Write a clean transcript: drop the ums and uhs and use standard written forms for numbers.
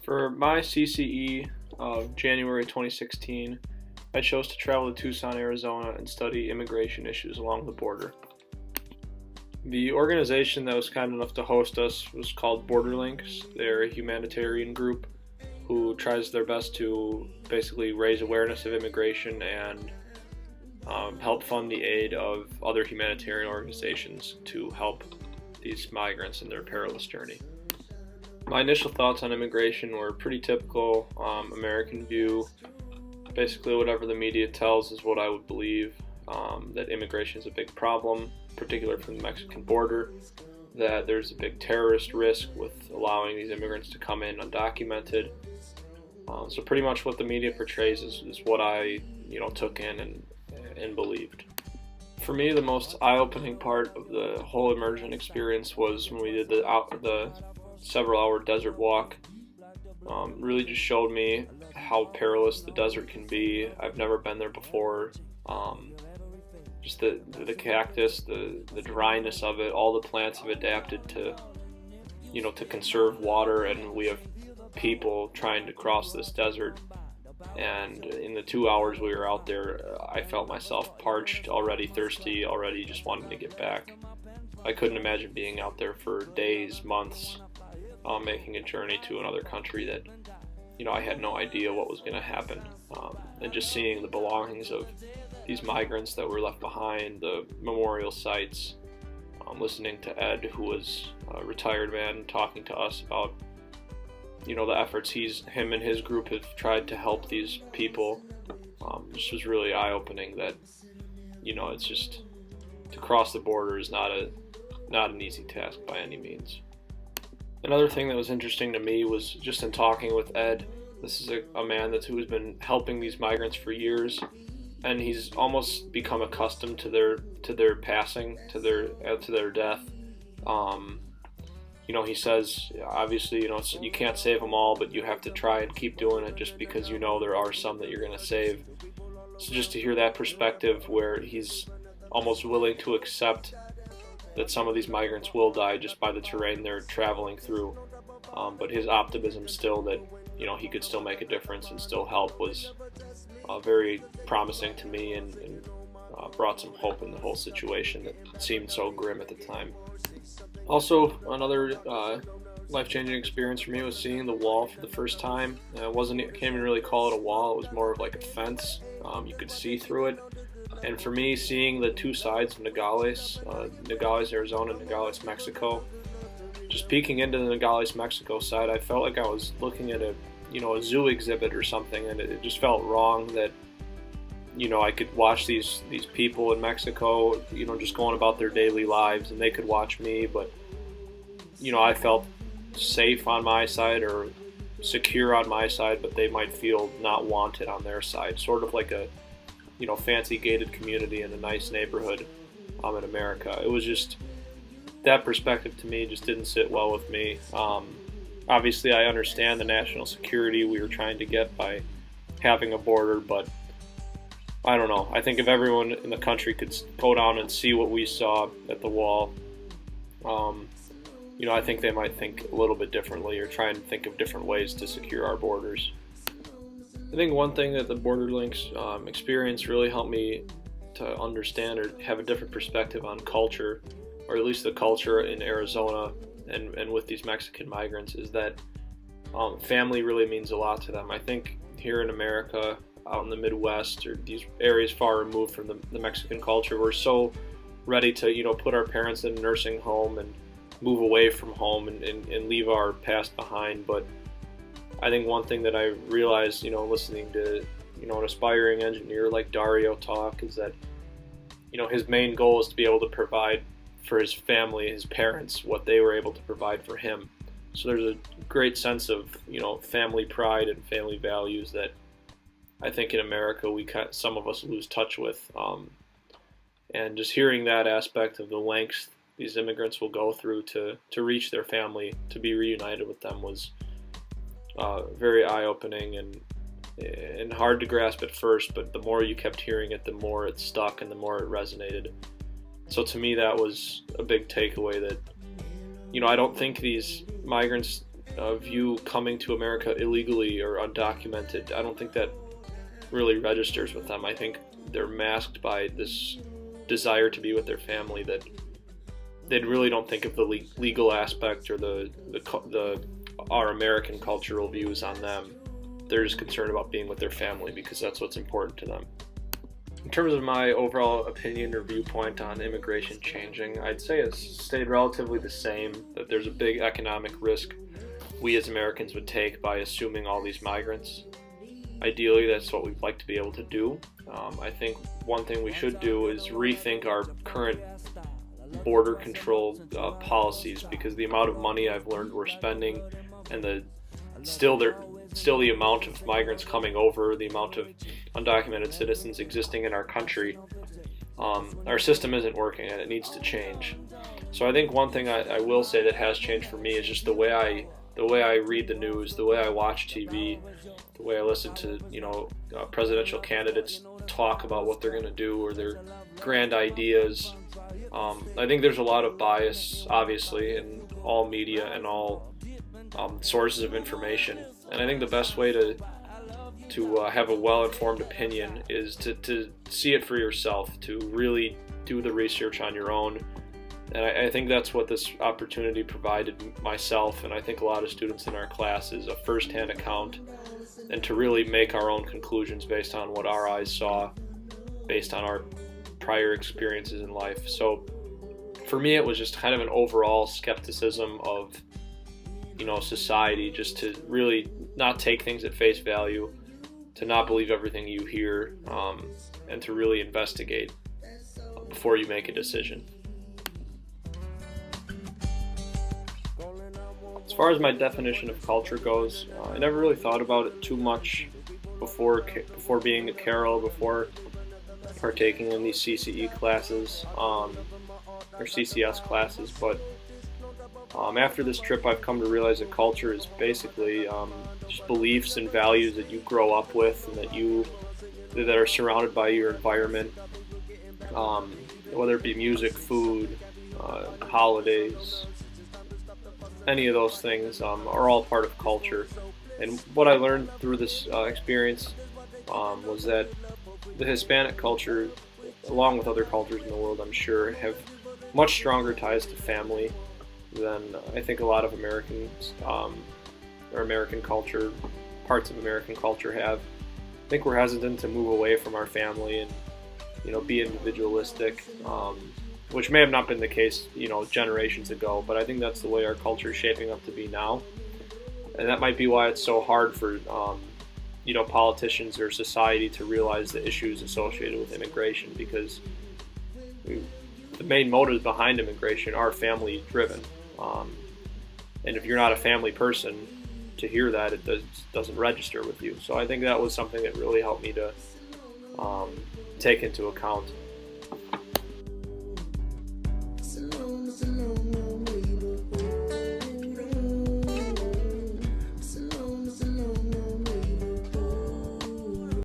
For my CCE of January 2016, I chose to travel to Tucson, Arizona and study immigration issues along the border. The organization that was kind enough to host us was called Border Links. They're a humanitarian group who tries their best to basically raise awareness of immigration and help fund the aid of other humanitarian organizations to help these migrants in their perilous journey. My initial thoughts on immigration were pretty typical American view. Basically, whatever the media tells is what I would believe, that immigration is a big problem, particularly from the Mexican border, that there's a big terrorist risk with allowing these immigrants to come in undocumented. So pretty much what the media portrays is what I took in and believed. For me, the most eye-opening part of the whole immersion experience was when we did the several-hour desert walk. Really just showed me how perilous the desert can be. I've never been there before. Just the cactus, the dryness of it, all the plants have adapted to conserve water, and we have people trying to cross this desert. And in the 2 hours we were out there, I felt myself parched, already thirsty, already just wanting to get back. I couldn't imagine being out there for days, months, making a journey to another country that I had no idea what was going to happen. And just seeing the belongings of these migrants that were left behind, the memorial sites, listening to Ed, who was a retired man, talking to us about the efforts him and his group have tried to help these people. This was really eye-opening that it's just, to cross the border is not an easy task by any means. Another thing that was interesting to me was just in talking with Ed. This is a man who's been helping these migrants for years, and he's almost become accustomed to their passing, to their death. He says, obviously, you can't save them all, but you have to try and keep doing it just because there are some that you're going to save. So just to hear that perspective where he's almost willing to accept that some of these migrants will die just by the terrain they're traveling through, but his optimism still that he could still make a difference and still help was very promising to me, and brought some hope in the whole situation that seemed so grim at the time. Also, another life-changing experience for me was seeing the wall for the first time. I can't even really call it a wall. It was more of like a fence. You could see through it. And for me, seeing the two sides of Nogales, Arizona, Nogales, Mexico, just peeking into the Nogales, Mexico side, I felt like I was looking at a zoo exhibit or something, and it just felt wrong that I could watch these people in Mexico, just going about their daily lives, and they could watch me, but I felt safe on my side or secure on my side, but they might feel not wanted on their side, sort of like a fancy gated community in a nice neighborhood in America. It was just, that perspective to me just didn't sit well with me. Obviously, I understand the national security we were trying to get by having a border, but I don't know. I think if everyone in the country could go down and see what we saw at the wall, I think they might think a little bit differently or try and think of different ways to secure our borders. I think one thing that the Border Links experience really helped me to understand or have a different perspective on culture, or at least the culture in Arizona and with these Mexican migrants, is that family really means a lot to them. I think here in America, out in the Midwest, or these areas far removed from the Mexican culture, we're so ready to put our parents in a nursing home and move away from home and leave our past behind. But I think one thing that I realized listening to an aspiring engineer like Dario talk is that his main goal is to be able to provide for his family, his parents, what they were able to provide for him. So there's a great sense of family pride and family values that I think in America some of us lose touch with, and just hearing that aspect of the lengths these immigrants will go through to reach their family, to be reunited with them, was very eye-opening and hard to grasp at first, but the more you kept hearing it, the more it stuck and the more it resonated. So to me, that was a big takeaway that I don't think these migrants view coming to America illegally or undocumented. I don't think that really registers with them. I think they're masked by this desire to be with their family, that they really don't think of the legal aspect or our American cultural views on them. They're just concerned about being with their family because that's what's important to them. In terms of my overall opinion or viewpoint on immigration changing, I'd say it's stayed relatively the same, that there's a big economic risk we as Americans would take by assuming all these migrants. Ideally, that's what we'd like to be able to do. I think one thing we should do is rethink our current border control policies, because the amount of money I've learned we're spending and still the amount of migrants coming over, the amount of undocumented citizens existing in our country, our system isn't working and it needs to change. So I think one thing I will say that has changed for me is just the way I read the news, the way I watch TV, the way I listen to presidential candidates talk about what they're going to do or their grand ideas. I think there's a lot of bias, obviously, in all media and all sources of information. And I think the best way to have a well-informed opinion is to see it for yourself, to really do the research on your own. And I think that's what this opportunity provided myself, and I think a lot of students in our class, is a first-hand account, and to really make our own conclusions based on what our eyes saw, based on our prior experiences in life. So for me, it was just kind of an overall skepticism of society, just to really not take things at face value, to not believe everything you hear, and to really investigate before you make a decision. As far as my definition of culture goes, I never really thought about it too much before being at Carroll, before partaking in these CCE classes, or CCS classes, but after this trip I've come to realize that culture is basically just beliefs and values that you grow up with and that are surrounded by your environment, whether it be music, food, holidays, any of those things are all part of culture. And what I learned through this experience was that the Hispanic culture, along with other cultures in the world, I'm sure, have much stronger ties to family than I think a lot of Americans or American culture, parts of American culture have. I think we're hesitant to move away from our family and be individualistic, which may have not been the case generations ago, but I think that's the way our culture is shaping up to be now. And that might be why it's so hard for politicians or society to realize the issues associated with immigration, because the main motives behind immigration are family driven. And if you're not a family person, to hear that, it doesn't register with you. So I think that was something that really helped me to take into account.